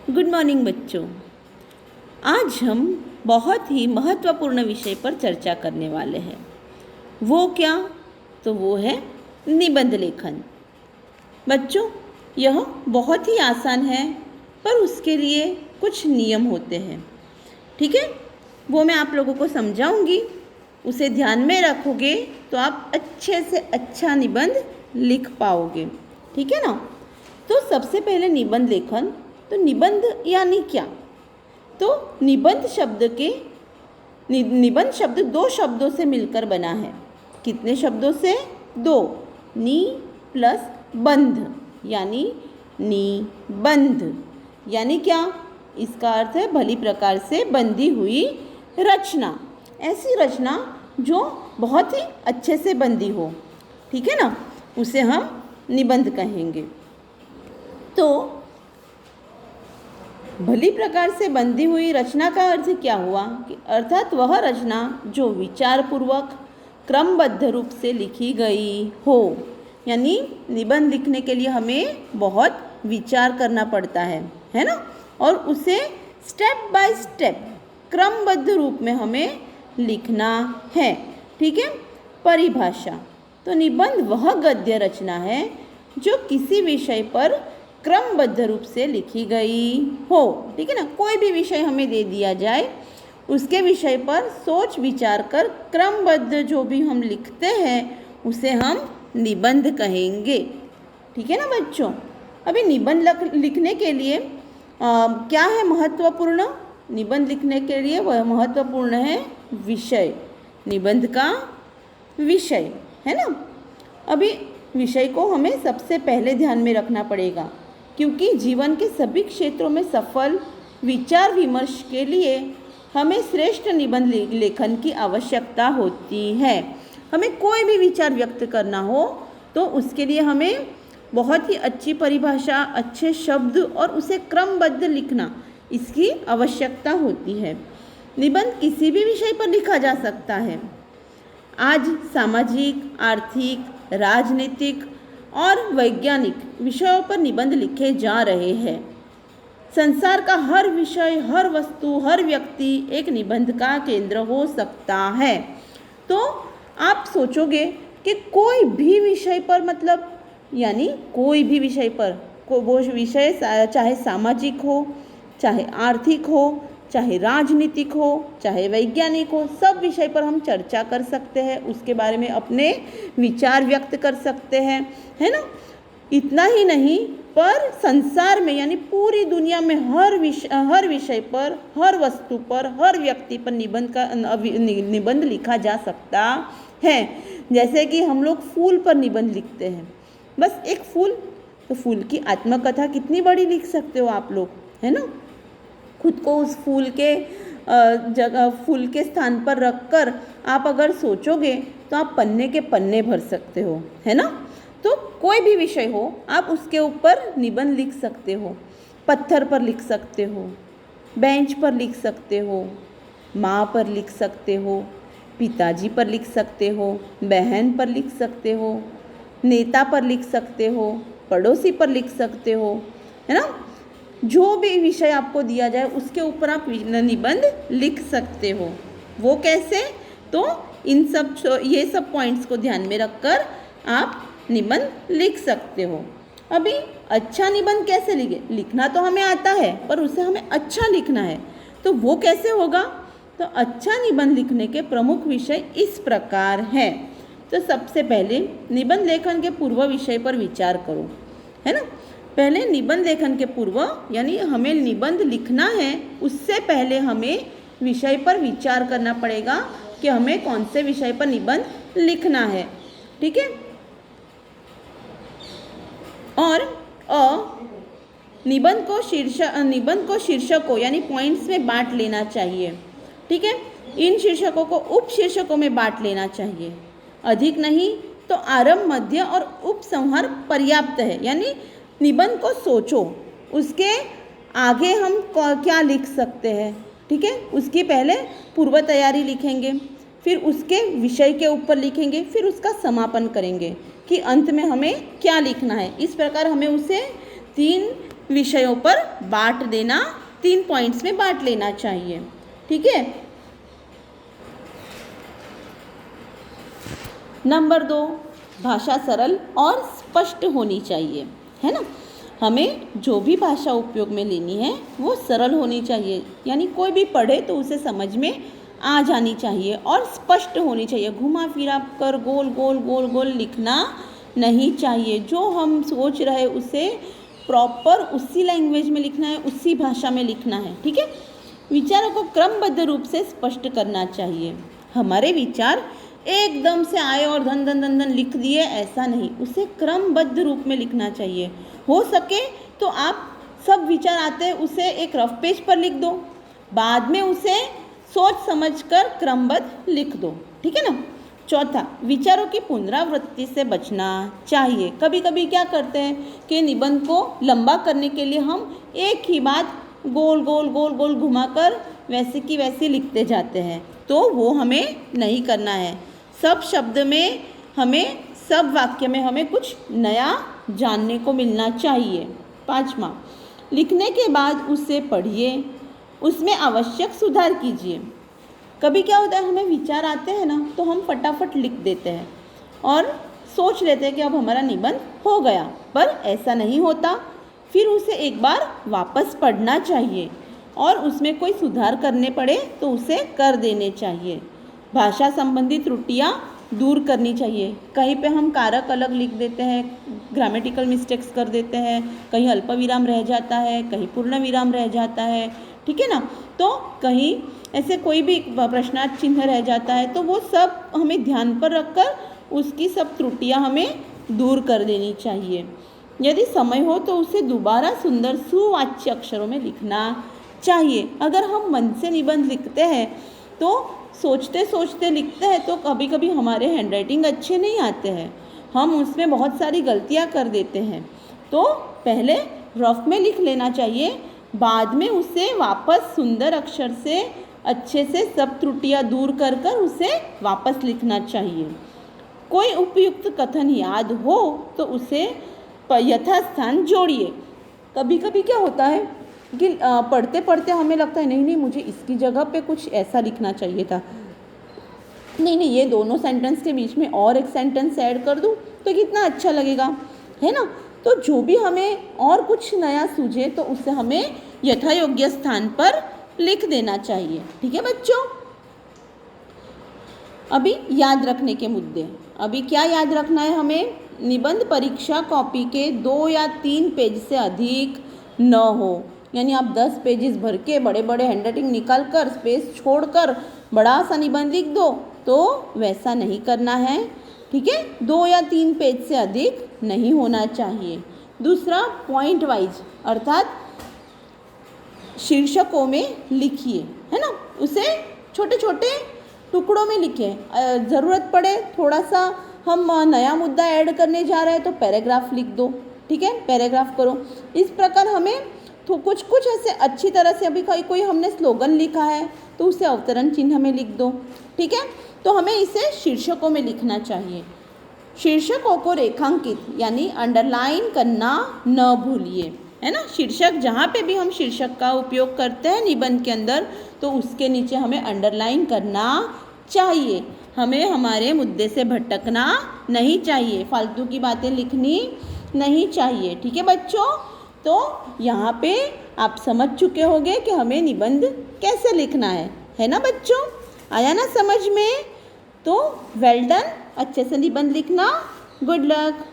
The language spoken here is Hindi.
गुड मॉर्निंग बच्चों। आज हम बहुत ही महत्वपूर्ण विषय पर चर्चा करने वाले हैं। वो क्या? तो वो है निबंध लेखन। बच्चों, यह बहुत ही आसान है, पर उसके लिए कुछ नियम होते हैं। ठीक है, वो मैं आप लोगों को समझाऊंगी। उसे ध्यान में रखोगे तो आप अच्छे से अच्छा निबंध लिख पाओगे। ठीक है ना? तो सबसे पहले निबंध लेखन। तो निबंध यानी क्या? तो निबंध शब्द दो शब्दों से मिलकर बना है। कितने शब्दों से? दो। नि प्लस बंध यानी निबंध। यानी क्या? इसका अर्थ है भली प्रकार से बंधी हुई रचना। ऐसी रचना जो बहुत ही अच्छे से बंधी हो। ठीक है ना? उसे हम निबंध कहेंगे। तो भली प्रकार से बंधी हुई रचना का अर्थ क्या हुआ? कि अर्थात वह रचना जो विचारपूर्वक क्रमबद्ध रूप से लिखी गई हो। यानी निबंध लिखने के लिए हमें बहुत विचार करना पड़ता है ना? और उसे स्टेप बाय स्टेप क्रमबद्ध रूप में हमें लिखना है। ठीक है? परिभाषा। तो निबंध वह गद्य रचना है जो किसी विषय पर क्रमबद्ध रूप से लिखी गई हो। ठीक है ना? कोई भी विषय हमें दे दिया जाए, उसके विषय पर सोच विचार कर क्रमबद्ध जो भी हम लिखते हैं उसे हम निबंध कहेंगे। ठीक है ना बच्चों? अभी निबंध लिखने के लिए क्या है महत्वपूर्ण? निबंध लिखने के लिए वह महत्वपूर्ण है विषय। निबंध का विषय है ना? अभी विषय को हमें सबसे पहले ध्यान में रखना पड़ेगा, क्योंकि जीवन के सभी क्षेत्रों में सफल विचार विमर्श के लिए हमें श्रेष्ठ निबंध लेखन की आवश्यकता होती है। हमें कोई भी विचार व्यक्त करना हो तो उसके लिए हमें बहुत ही अच्छी परिभाषा, अच्छे शब्द और उसे क्रमबद्ध लिखना, इसकी आवश्यकता होती है। निबंध किसी भी विषय पर लिखा जा सकता है। आज सामाजिक, आर्थिक, राजनीतिक और वैज्ञानिक विषयों पर निबंध लिखे जा रहे हैं। संसार का हर विषय, हर वस्तु, हर व्यक्ति एक निबंध का केंद्र हो सकता है। तो आप सोचोगे कि कोई भी विषय पर, मतलब यानी कोई भी विषय पर, वो विषय चाहे सामाजिक हो, चाहे आर्थिक हो, चाहे राजनीतिक हो, चाहे वैज्ञानिक हो, सब विषय पर हम चर्चा कर सकते हैं, उसके बारे में अपने विचार व्यक्त कर सकते हैं, है ना? इतना ही नहीं, पर संसार में यानी पूरी दुनिया में हर विषय पर, हर वस्तु पर, हर व्यक्ति पर निबंध लिखा जा सकता है। जैसे कि हम लोग फूल पर निबंध लिखते हैं। बस एक फूल, तो फूल की आत्मकथा कितनी बड़ी लिख सकते हो आप लोग, है ना? खुद को उस फूल के स्थान पर रखकर आप अगर सोचोगे तो आप पन्ने के पन्ने भर सकते हो, है ना? तो कोई भी विषय हो, आप उसके ऊपर निबंध लिख सकते हो। पत्थर पर लिख सकते हो, बेंच पर लिख सकते हो, माँ पर लिख सकते हो, पिताजी पर लिख सकते हो, बहन पर लिख सकते हो, नेता पर लिख सकते हो, पड़ोसी पर लिख सकते हो, है ना? जो भी विषय आपको दिया जाए उसके ऊपर आप निबंध लिख सकते हो। वो कैसे? तो ये सब पॉइंट्स को ध्यान में रखकर आप निबंध लिख सकते हो। अभी अच्छा निबंध कैसे लिखना तो हमें आता है, पर उसे हमें अच्छा लिखना है, तो वो कैसे होगा? तो अच्छा निबंध लिखने के प्रमुख विषय इस प्रकार हैं। तो सबसे पहले निबंध लेखन के पूर्व विषय पर विचार करो, है ना? पहले निबंध लेखन के पूर्व यानी हमें निबंध लिखना है, उससे पहले हमें विषय पर विचार करना पड़ेगा कि हमें कौन से विषय पर निबंध लिखना है। ठीक है? और निबंध को शीर्षकों यानी पॉइंट्स में बांट लेना चाहिए। ठीक है? इन शीर्षकों को उपशीर्षकों में बांट लेना चाहिए। अधिक नहीं तो आरंभ, मध्य और उपसंहार पर्याप्त है। यानी निबंध को सोचो, उसके आगे हम क्या लिख सकते हैं। ठीक है? उसकी पहले पूर्व तैयारी लिखेंगे, फिर उसके विषय के ऊपर लिखेंगे, फिर उसका समापन करेंगे कि अंत में हमें क्या लिखना है। इस प्रकार हमें उसे 3 विषयों पर बांट देना, 3 पॉइंट्स में बांट लेना चाहिए। ठीक है। नंबर 2, भाषा सरल और स्पष्ट होनी चाहिए, है ना। हमें जो भी भाषा उपयोग में लेनी है वो सरल होनी चाहिए, यानी कोई भी पढ़े तो उसे समझ में आ जानी चाहिए और स्पष्ट होनी चाहिए। घुमा फिरा कर गोल गोल गोल गोल लिखना नहीं चाहिए। जो हम सोच रहे उसे प्रॉपर उसी लैंग्वेज में लिखना है, उसी भाषा में लिखना है। ठीक है। विचारों को क्रमबद्ध रूप से स्पष्ट करना चाहिए। हमारे विचार एकदम से आए और धन धन धन धन लिख दिए, ऐसा नहीं, उसे क्रमबद्ध रूप में लिखना चाहिए। हो सके तो आप सब विचार आते हैं उसे एक रफ पेज पर लिख दो, बाद में उसे सोच समझकर क्रमबद्ध लिख दो। ठीक है ना। चौथा, विचारों की पुनरावृत्ति से बचना चाहिए। कभी कभी क्या करते हैं कि निबंध को लंबा करने के लिए हम एक ही बात गोल गोल गोल गोल घुमाकर वैसे की वैसे लिखते जाते हैं, तो वो हमें नहीं करना है। सब शब्द में हमें, सब वाक्य में हमें कुछ नया जानने को मिलना चाहिए। 5वां, लिखने के बाद उसे पढ़िए, उसमें आवश्यक सुधार कीजिए। कभी क्या होता है, हमें विचार आते हैं ना तो हम फटाफट लिख देते हैं और सोच लेते हैं कि अब हमारा निबंध हो गया, पर ऐसा नहीं होता। फिर उसे एक बार वापस पढ़ना चाहिए और उसमें कोई सुधार करने पड़े तो उसे कर देने चाहिए। भाषा संबंधी त्रुटियां दूर करनी चाहिए। कहीं पे हम कारक अलग लिख देते हैं, ग्रामेटिकल मिस्टेक्स कर देते हैं, कहीं अल्प विराम रह जाता है, कहीं पूर्ण विराम रह जाता है। ठीक है ना। तो कहीं ऐसे कोई भी प्रश्नार्थ चिन्ह रह जाता है, तो वो सब हमें ध्यान पर रखकर उसकी सब त्रुटियां हमें दूर कर देनी चाहिए। यदि समय हो तो उसे दोबारा सुंदर सुवाच्य अक्षरों में लिखना चाहिए। अगर हम मन से निबंध लिखते हैं तो सोचते सोचते लिखते हैं तो कभी कभी हमारे हैंडराइटिंग अच्छे नहीं आते हैं, हम उसमें बहुत सारी गलतियां कर देते हैं। तो पहले रफ में लिख लेना चाहिए, बाद में उसे वापस सुंदर अक्षर से अच्छे से सब त्रुटियां दूर कर कर उसे वापस लिखना चाहिए। कोई उपयुक्त कथन याद हो तो उसे यथास्थान जोड़िए। कभी कभी क्या होता है कि पढ़ते पढ़ते हमें लगता है नहीं नहीं मुझे इसकी जगह पे कुछ ऐसा लिखना चाहिए था, नहीं नहीं ये दोनों सेंटेंस के बीच में और एक सेंटेंस ऐड कर दूँ तो कितना अच्छा लगेगा, है ना। तो जो भी हमें और कुछ नया सूझे तो उसे हमें यथा योग्य स्थान पर लिख देना चाहिए। ठीक है बच्चों। अभी याद रखने के मुद्दे। अभी क्या याद रखना है हमें, निबंध परीक्षा कॉपी के 2 या 3 पेज से अधिक न हो। यानी आप 10 पेजेस भर के बड़े बड़े हैंडराइटिंग निकाल कर स्पेस छोड़कर बड़ा सा निबंध लिख दो, तो वैसा नहीं करना है। ठीक है। 2 या 3 पेज से अधिक नहीं होना चाहिए। दूसरा, पॉइंट वाइज अर्थात शीर्षकों में लिखिए, है ना। उसे छोटे छोटे टुकड़ों में लिखिए। ज़रूरत पड़े थोड़ा सा हम नया मुद्दा ऐड करने जा रहे हैं तो पैराग्राफ लिख दो। ठीक है, पैराग्राफ करो। इस प्रकार हमें तो कुछ कुछ ऐसे अच्छी तरह से, अभी कोई हमने स्लोगन लिखा है तो उसे अवतरण चिन्ह में लिख दो। ठीक है। तो हमें इसे शीर्षकों में लिखना चाहिए। शीर्षकों को रेखांकित यानी अंडरलाइन करना न भूलिए, है ना। शीर्षक जहाँ पे भी हम शीर्षक का उपयोग करते हैं निबंध के अंदर तो उसके नीचे हमें अंडरलाइन करना चाहिए। हमें हमारे मुद्दे से भटकना नहीं चाहिए, फालतू की बातें लिखनी नहीं चाहिए। ठीक है बच्चों। तो यहाँ पे आप समझ चुके होंगे कि हमें निबंध कैसे लिखना है ना बच्चों। आया ना समझ में। तो वेल डन, अच्छे से निबंध लिखना। Good luck.